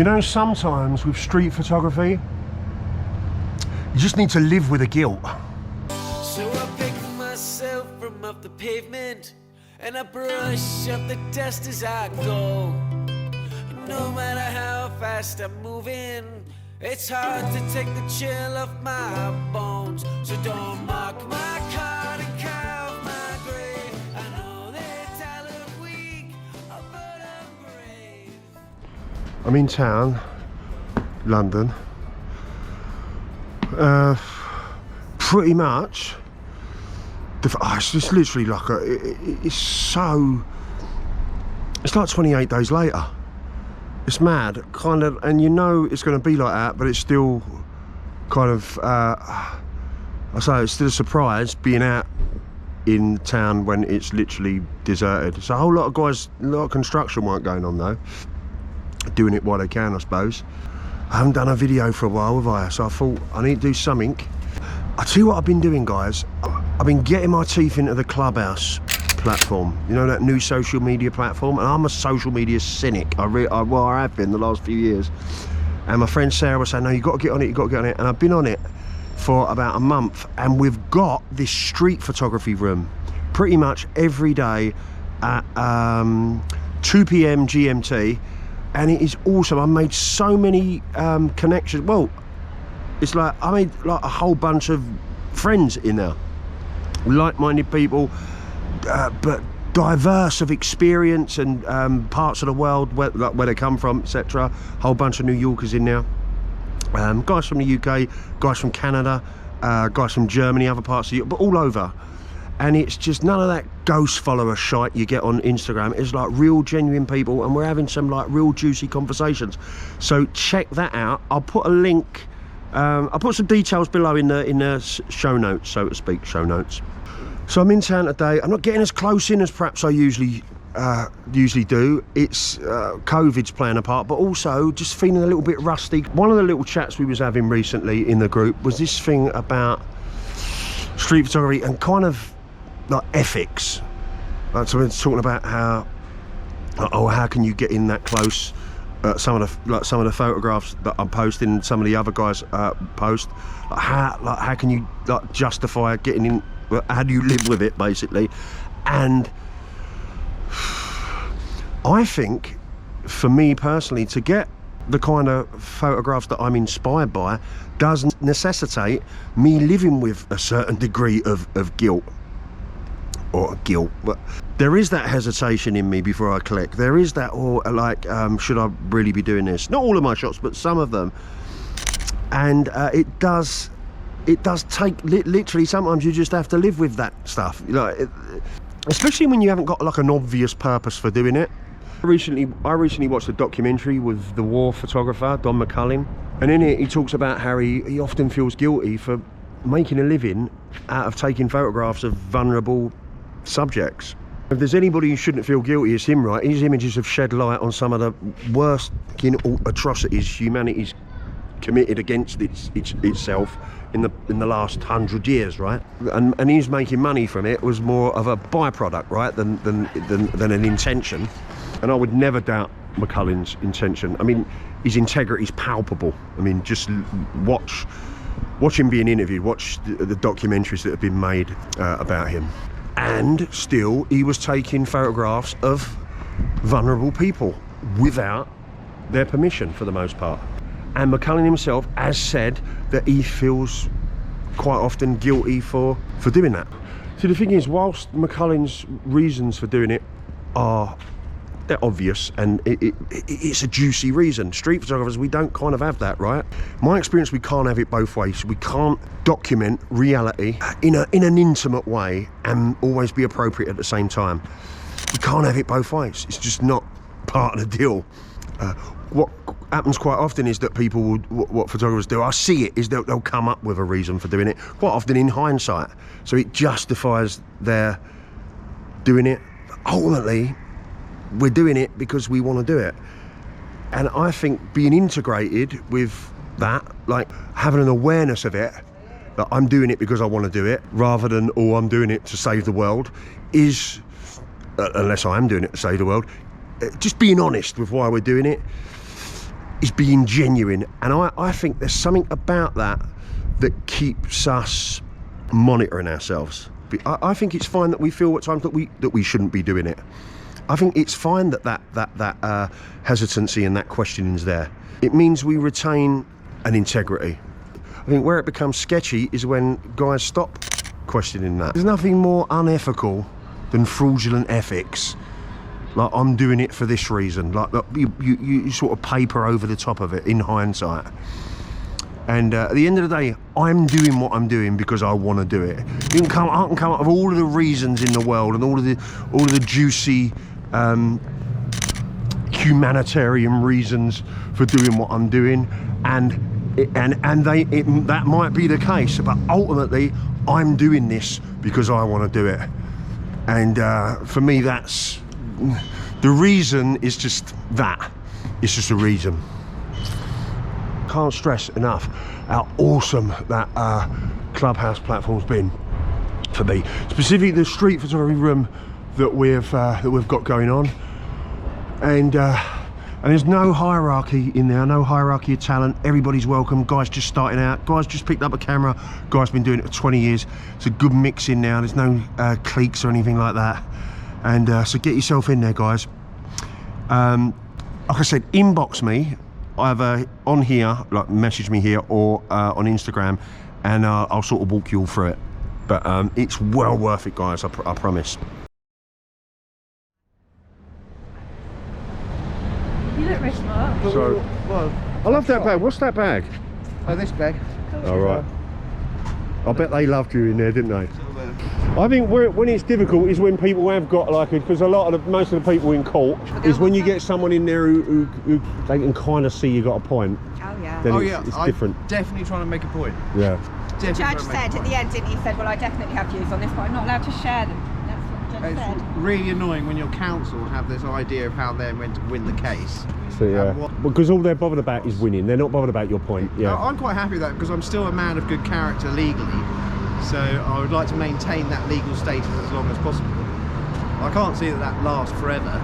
You know, sometimes with street photography, you just need to live with the guilt. So I pick myself from off the pavement and I brush up the dust as I go. No matter how fast I'm moving, it's hard to take the chill off my bones. So don't mark my card and carve my grave. I know that I look weak, but I'm brave. I'm in town, London. Pretty much. It's just literally like it's like 28 days later. It's mad, kind of, and you know it's going to be like that, but it's still kind of, I say it's still a surprise being out in town when it's literally deserted. So a whole lot of guys, a lot of construction work going on though, doing it while they can, I suppose. I haven't done a video for a while, have I? So I thought I need to do something. I'll tell you what I've been doing, guys. I've been getting my teeth into the Clubhouse platform, you know, that new social media platform, and I'm a social media cynic. I have been the last few years, and my friend Sarah was saying, no, you've got to get on it, you've got to get on it, and I've been on it for about a month, and we've got this street photography room pretty much every day at 2 p.m. GMT, and it is awesome. I made so many connections. Well, it's like I made like a whole bunch of friends in there, like-minded people, but diverse of experience and parts of the world where they come from, etc. Whole bunch of New Yorkers in there, guys from the UK, guys from Canada, guys from Germany, other parts of Europe, but all over. And it's just none of that ghost follower shite you get on Instagram. It's like real genuine people, and we're having some like real juicy conversations. So check that out. I'll put a link, I'll put some details below in the show notes, so to speak, show notes. So I'm in town today. I'm not getting as close in as perhaps I usually do. It's COVID's playing a part, but also just feeling a little bit rusty. One of the little chats we was having recently in the group was this thing about street photography and kind of like ethics. So we're talking about how can you get in that close? Some of the photographs that I'm posting, some of the other guys post. How can you like justify getting in? How do you live with it, basically? And I think, for me personally, to get the kind of photographs that I'm inspired by does necessitate me living with a certain degree of guilt. But there is that hesitation in me before I click. There is that, should I really be doing this? Not all of my shots, but some of them. And it does take literally, sometimes you just have to live with that stuff, especially when you haven't got like an obvious purpose for doing it. I recently watched a documentary with the war photographer Don McCullin, and in it he talks about how he often feels guilty for making a living out of taking photographs of vulnerable subjects. If there's anybody who shouldn't feel guilty, it's him, right? His images have shed light on some of the worst atrocities humanity's committed against itself in the last 100 years, right? And he's making money from it. Was more of a byproduct, right, than an intention. And I would never doubt McCullin's intention. I mean, his integrity is palpable. I mean, just watch him being interviewed, watch the documentaries that have been made about him. And still, he was taking photographs of vulnerable people without their permission, for the most part. And McCullin himself has said that he feels quite often guilty for doing that. So the thing is, whilst McCullin's reasons for doing it they're obvious, and it's a juicy reason. Street photographers, we don't kind of have that, right? My experience, we can't have it both ways. We can't document reality in an intimate way and always be appropriate at the same time. We can't have it both ways. It's just not part of the deal. What happens quite often is that people what photographers do, I see it, is that they'll come up with a reason for doing it, quite often in hindsight. So it justifies their doing it. Ultimately, we're doing it because we want to do it. And I think being integrated with that, like having an awareness of it, that I'm doing it because I want to do it, rather than, oh, I'm doing it to save the world, is, unless I am doing it to save the world, just being honest with why we're doing it. is being genuine. And I think there's something about that that keeps us monitoring ourselves. I think it's fine that we feel at times that we shouldn't be doing it. I think it's fine that hesitancy and that questioning's there. It means we retain an integrity. I think where it becomes sketchy is when guys stop questioning that. There's nothing more unethical than fraudulent ethics. Like, I'm doing it for this reason. Like, you sort of paper over the top of it in hindsight. And at the end of the day, I'm doing what I'm doing because I want to do it. I can come up with all of the reasons in the world and all of the juicy humanitarian reasons for doing what I'm doing, and that might be the case, but ultimately I'm doing this because I want to do it. And for me, that's the reason. Is just that. It's just a reason. Can't stress enough how awesome that Clubhouse platform's been for me. Specifically the street photography room that we've got going on, and there's no hierarchy in there, no hierarchy of talent. Everybody's welcome. Guys just starting out, guys just picked up a camera, guys been doing it for 20 years. It's a good mix in now. There's no cliques or anything like that. And so get yourself in there, guys. Like I said, inbox me either on here, like message me here, or on Instagram, and I'll sort of walk you all through it. But it's well worth it, guys, I promise. You look very smart. So, well, I love that bag. What's that bag? oh, this bag. All right. I bet they loved you in there, didn't they? I think when it's difficult is when people have got like because most of the people in court is when you get someone in there who they can kind of see you got a point. Oh yeah. Then Oh it's, yeah, it's I'm different. definitely trying to make a point. Yeah. The judge said at the end, didn't he? Said, well, I definitely have views on this, but I'm not allowed to share them. That's what the judge It's said. really annoying when your counsel have this idea of how they're going to win the case. So yeah. Because all they're bothered about is winning. They're not bothered about your point. Yeah. I'm quite happy with that because I'm still a man of good character legally. So I would like to maintain that legal status as long as possible. I can't see that lasts forever.